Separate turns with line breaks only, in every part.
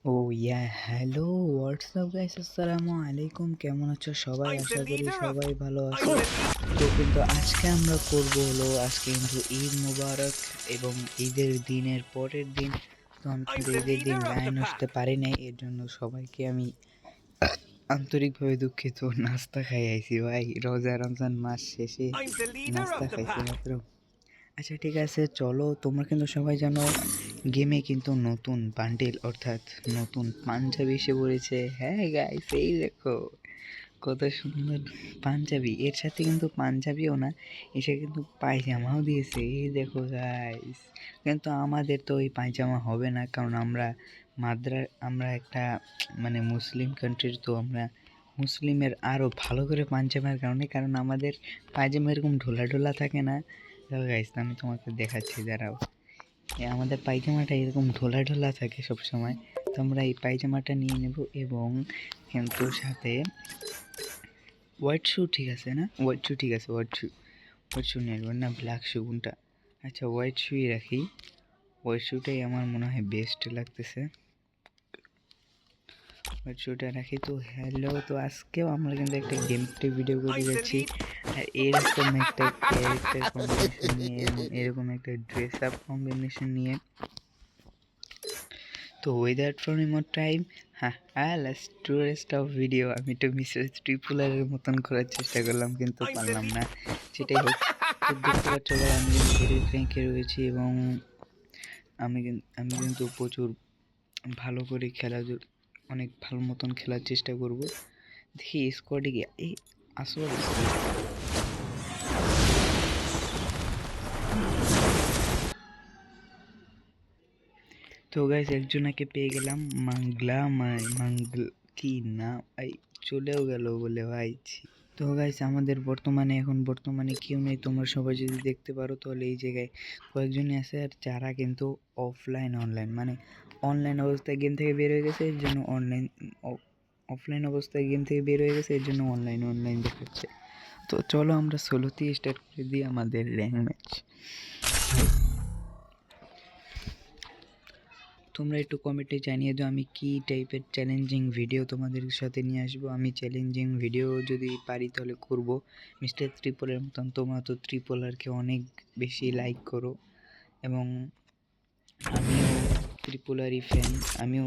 ও ইয়া hello WhatsApp guys আসসালামু আলাইকুম, কেমন আছো সবাই?
I'm the
আশা করি
leader of
সবাই ভালো
I'm
আছো।
the leader.
তো কিন্তু আজকে আমরা করব হলো আজকে কিন্তু ঈদ মুবারক এবং ঈদের দিনের পরের দিন। তো আমি
I'm
কিন্তু
the
ঈদের দিন
leader of the
লাইন আসতে
pack.
পারি নাই, এর জন্য সবাইকে আমি আন্তরিকভাবে দুঃখিত। নাস্তা খাই আইছি ভাই, রোজা রমজান মাস শেষে
I'm the leader
নাস্তা
of the
খাইছি
pack.
মাত্র। আচ্ছা ঠিক আছে, চলো তোমরা কিন্তু সবাই জানো গেমে কিন্তু নতুন বান্ডেল অর্থাৎ নতুন পাঞ্জাবি এসে পড়েছে। হ্যাঁ গাইস, এই দেখো কত সুন্দর পাঞ্জাবি, এর সাথে কিন্তু পাঞ্জাবিও না, এসে কিন্তু পায়জামাও দিয়েছে। এই দেখো গাইস, কিন্তু আমাদের তো ওই পায়জামা হবে না, কারণ আমরা একটা মানে মুসলিম কান্ট্রির, তো আমরা মুসলিমের আরও ভালো করে পাঞ্জামার কারণে, কারণ আমাদের পায়জামা এরকম ঢোলা ঢোলা থাকে না। দেখো গাইস, আমি তোমাকে দেখাচ্ছি, দাঁড়াও। আমাদের পায়জামাটা এরকম ঢোলা ঢোলা থাকে সবসময়, তো আমরা এই পায়জামাটা নিয়ে নেব। এবং কিন্তু সাথে হোয়াইট শু ঠিক আছে না? হোয়াইট শু ঠিক আছে, হোয়াইট শু নিয়ে নেবেন না ব্ল্যাক শু কোনটা? আচ্ছা হোয়াইট শুই রাখি, হোয়াইট শুটাই আমার মনে হয় বেস্ট লাগতেছে। হোয়াইট শুটা রাখি। তো হ্যালো, তো আজকেও আমরা কিন্তু একটা গেম প্লে ভিডিও করতে
I'm the
যাচ্ছি,
lead.
আর এরকম একটা ক্যারেক্টার কম্বিনেশন নিয়ে এবং এরকম একটা ড্রেস আপ কম্বিনেশন নিয়ে। তো without for more time, let's do rest of video. আমি একটু মিস্টার ট্রিপুলারের মতন করার চেষ্টা করলাম, কিন্তু
I'm the
পারলাম
lead.
না। যেটাই হোক, তো দেখতে পাচ্ছ ভাই, আমি কিন্তু এলিট র্যাঙ্কে রয়েছি এবং আমি কিন্তু প্রচুর ভালো করে অনেক ভালো মতন খেলার চেষ্টা করব। দেখি স্কোয়াডে গিয়ে এই আসল তো গাইস একজনকে পেয়ে গেলাম, মাংগল কি না ভাই, চলেও গেল বলে ভাই। তো গাইস আমাদের বর্তমানে কেউ নেই, তোমরা সবাই যদি দেখতে পারো তাহলে এই জায়গায় কয়েকজনই আছে, আর যারা কিন্তু অনলাইন মানে অনলাইন অবস্থায় গেম থেকে বের হয়ে গেছে, এর জন্য অফলাইন অবস্থায় গেম থেকে বের হয়ে গেছে, এর জন্য অনলাইন দেখাচ্ছে। তো চলো আমরা সোলোতেই স্টার্ট করে দিই আমাদের র্যাঙ্ক ম্যাচ। তোমরা একটু কমেন্টে জানিয়ে দাও আমি কী টাইপের চ্যালেঞ্জিং ভিডিও তোমাদের সাথে নিয়ে আসবো। আমি চ্যালেঞ্জিং ভিডিও যদি পারি তাহলে করব মিস্টার ত্রিপলের মতন। তোমরা তো ত্রিপলারকে অনেক বেশি লাইক করো এবং আমিও ত্রিপলারই ফ্যান। আমিও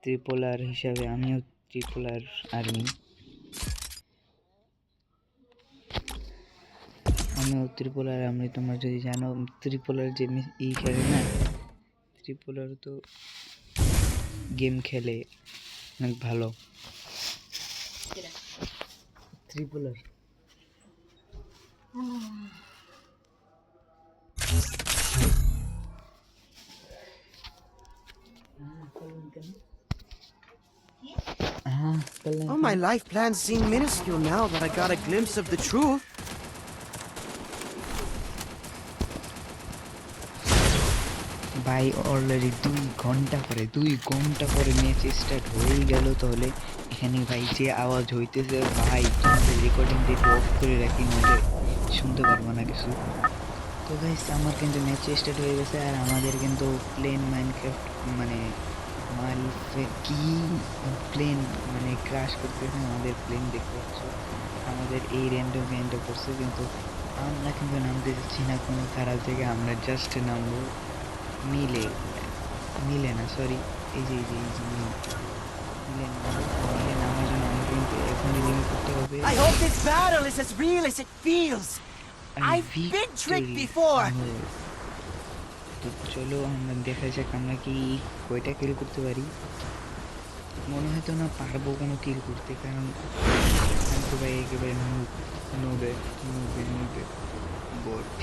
ত্রিপলার হিসাবে আমিও ত্রিপলার আর্মি, আমিও ত্রিপলার আর্মি। তোমরা যদি জানো ত্রিপলার যে খেলে না, ত্রিপলার তো গেম খেলে অনেক ভালো। ত্রিপলার
Oh, my life plans seem minuscule now that I got a glimpse of the truth.
ভাই অলরেডি 2 ঘন্টা পরে ম্যাচ স্টার্ট হয়েই গেল। তাহলে এখানে ভাই যে আওয়াজ হইতেছে ভাই, তোমাদের রেকর্ডিংটা একটু অফ করে রাখি, নইলে শুনতে পারবো না কিছু। তো গাইস আমার কিন্তু ম্যাচ স্টার্ট হয়ে গেছে, আর আমাদের কিন্তু প্লেন মাইনক্রাফট মানে কি প্লেন মানে ক্রাশ করতেছে আমাদের প্লেন, দেখতে পাচ্ছ। আমাদের এই র্যান্ডম করছে, কিন্তু আমরা কিন্তু নামতে যাচ্ছি না কোনো খারাপ জায়গায়, আমরা জাস্ট নামবো মিলে মিলে না সরি, এই যে মিলে নামার জন্য আমাকে কিন্তু এখনই লিঙ্ক করতে হবে।
I hope this battle is as real as it feels.
আমি
I've been tricked
victory.
before.
তো চলো আমরা দেখা যাক আমরা কি কয়টা কিল করতে পারি। মনে হয়তো না পারবো কোনো কিল করতে, কারণ আমি তো ভাই একেবারে নুবে বোট।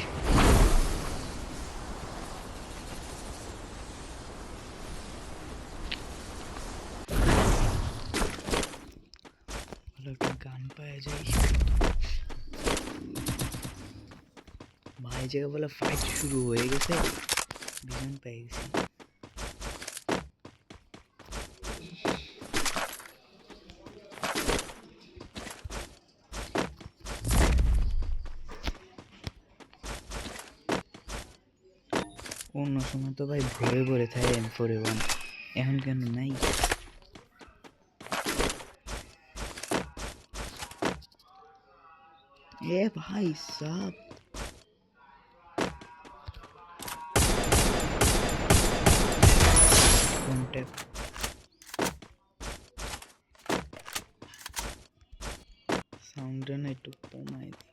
ভালো একটা গান পাওয়া যায় ভাই, জায়গা বলে ফাইট শুরু হয়ে গেছে, ভিজন পেয়ে গেছি। অন্য সময় তো ভাই ভরে ভরে থাকে M4A1, এখন কেন নাই? এ ভাই সাব কন্ট্যাক্ট সাউন্ডটা না একটু কমাই দিই।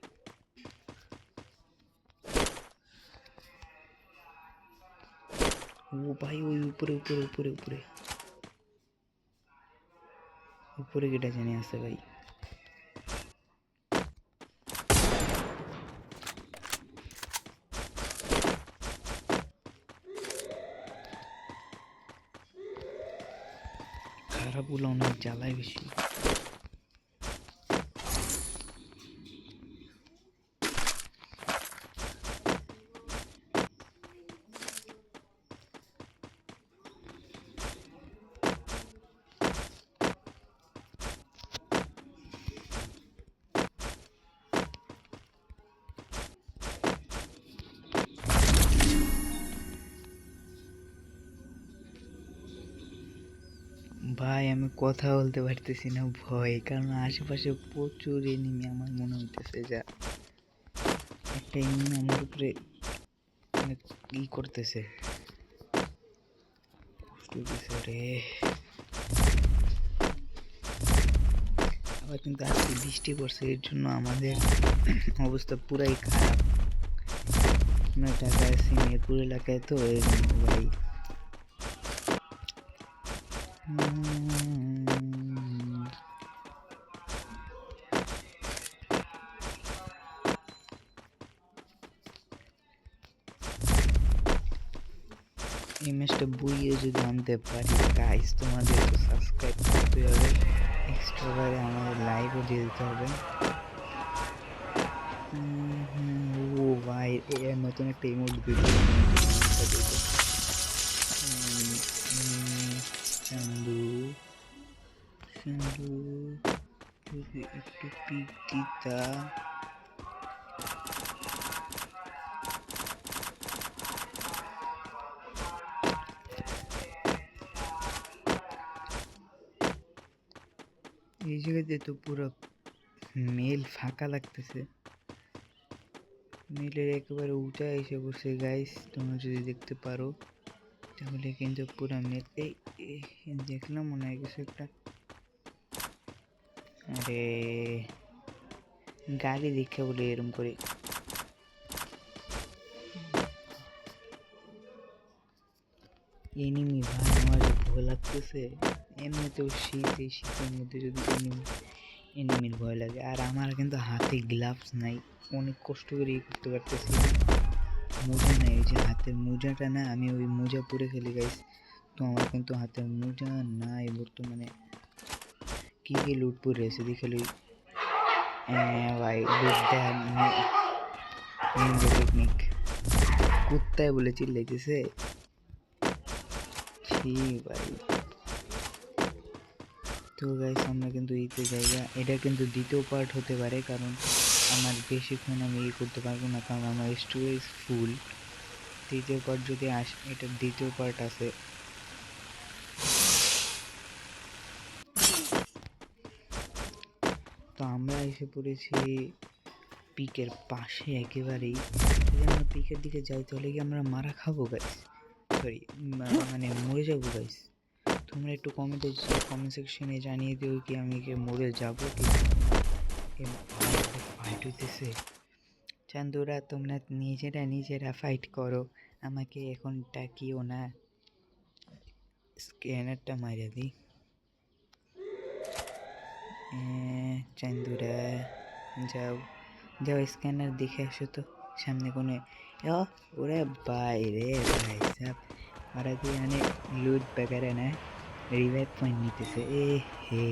ও ভাই ওই উপরে উপরে উপরে উপরে উপরে কেটা জানি আছে ভাই। খারাপ গুলো অনেক জ্বালায় বেশি। ভাই আমি কথা বলতে পারতেছি না ভয়, কারণ আশেপাশে প্রচুর এনিমি আমার মনে হইতেছে। যা একটা এনিমি আমার উপরে অনেক ই করতেছে, কষ্ট হইতেছে রে। আবার কিন্তু আজকে বৃষ্টি পড়ছে, এর জন্য আমাদের অবস্থা পুরাই খারাপ। আমরা ঢাকায় আছি, মিরপুর এলাকায়, তো এই জন্য ভাই। এই ম্যাচটা বুইয়ে যদি আনতে পারি গাইস, তোমাদের তো সাবস্ক্রাইব করতে হবে, এক্সট্রাভাবে আমাদের লাইভও দিয়ে দিতে হবে। ও ভাই এর নতুন একটা ইমোট ভিডিও চান্দু চান্দু যদি একটু পিক দিতা। এই জায়গাতে তো পুরো মেল ফাঁকা লাগতেছে, মেলের একেবারে উঁচা এসে বসে গাইস, তোমরা যদি দেখতে পারো তাহলে কিন্তু পুরো মেল। এই দেখলাম মনে হয় কিছু একটা, আরে গাড়ি দেখে বলে এরম করে। এনিমি ভাই আমার ভয় লাগতেছে, এমনিতেও শীত, এই শীতের মধ্যে যদি এনিমির ভয় লাগে। আর আমার কিন্তু হাতে গ্লাভস নাই, অনেক কষ্ট করে করতে পারতেছি। মোজা নাই, ওই যে হাতের মোজাটা না, আমি ওই মোজা পরে খেলি গাইস, তো আমার কিন্তু হাতের মোজা নাই বর্তমানে। কি কি লুট পরে আছে দেখে লই ভাই, লুট দেন টেকনিক। কুত্তায় বলে চিল্লাইতেছে, ছি ভাই। তো গাইস আমরা কিন্তু এইতে জায়গা, এটা কিন্তু দ্বিতীয় পার্ট হতে পারে, কারণ আমার বেশিক্ষণ আমি করতে পারবো না, কারণ আমার স্টোরেজ ফুল। তৃতীয় পার্ট যদি আসে, এটার দ্বিতীয় পার্ট আছে। তো আমরা এসে পড়েছি পিকের পাশে একেবারেই। যদি আমরা পিকের দিকে যাই তাহলে কি আমরা মারা খাবো গাইস, সরি মানে মরে যাবো গাইস। তোমরা একটু কমেন্ট সেকশনে জানিয়ে দিও কি আমি কি মরে যাবো কি ফাইট হইতেছে। চান্দুরা তোমরা নিজেরা ফাইট করো, আমাকে এখন ডাকিও না। স্ক্যানারটা মারিয়া দিই। চান্দুরা যাও যাও, স্ক্যানার দেখে আসো তো সামনে কোনো। ওরে ভাই রে ভাই সাব, ওরা দিয়ে অনেক লুট বেগারে না, রিভাইভ পয়েন্ট নিতেছে। এ হে,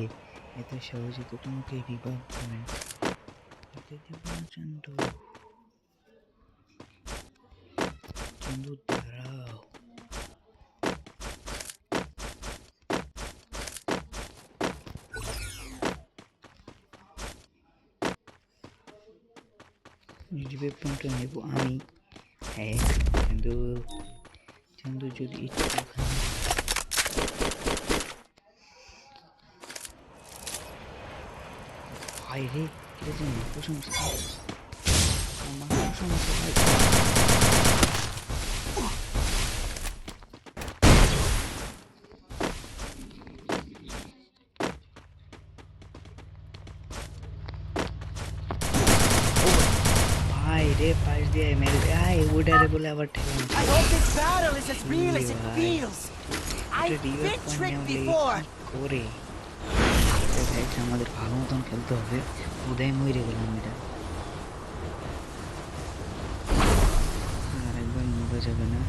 এত সহজে তো তোমাকে রিভাইভ পয়েন্ট দিতে দেব না চান্দু। চান্দু দাঁড়াও, রিভাইভ পয়েন্টটা নেব আমি। হ্যাঁ চান্দু, কিন্তু যদি একটু ভাই রে, এটা যে মাকড় সমস্যা, মাকড় সমস্যা ভাই। ভাই রে পাশ দিয়ে মেরে দে, আয় ওটারে বলে আবার ঠেলাম।
I hope this battle is as real as it
Right.
feels.
এটা
I've
revive
been
point
tricked
নেওয়া
before.
করে এটা গাইস আমাদের ভালো মতন খেলতে হবে, উদয় মরে গেলাম এটা, আর একবার মরে যাবে না।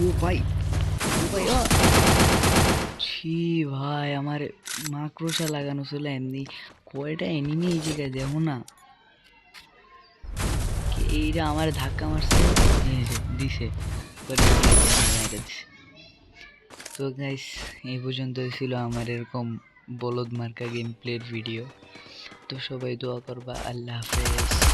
ও ভাই, ও ভাই, ছি ভাই, আমার মাকড়সা লাগানো ছিল এমনি, কয়টা এনিমি এই জায়গায় দেখো না, এইটা আমার ধাক্কা মারছে, এই যে দিছে, মেরে দিছে। তো গাইস এই পর্যন্তই ছিল আমার এরকম বলদ মার্কা গেম প্লের ভিডিও। তো সবাই দোয়া করবা। আল্লাহ হাফেজ।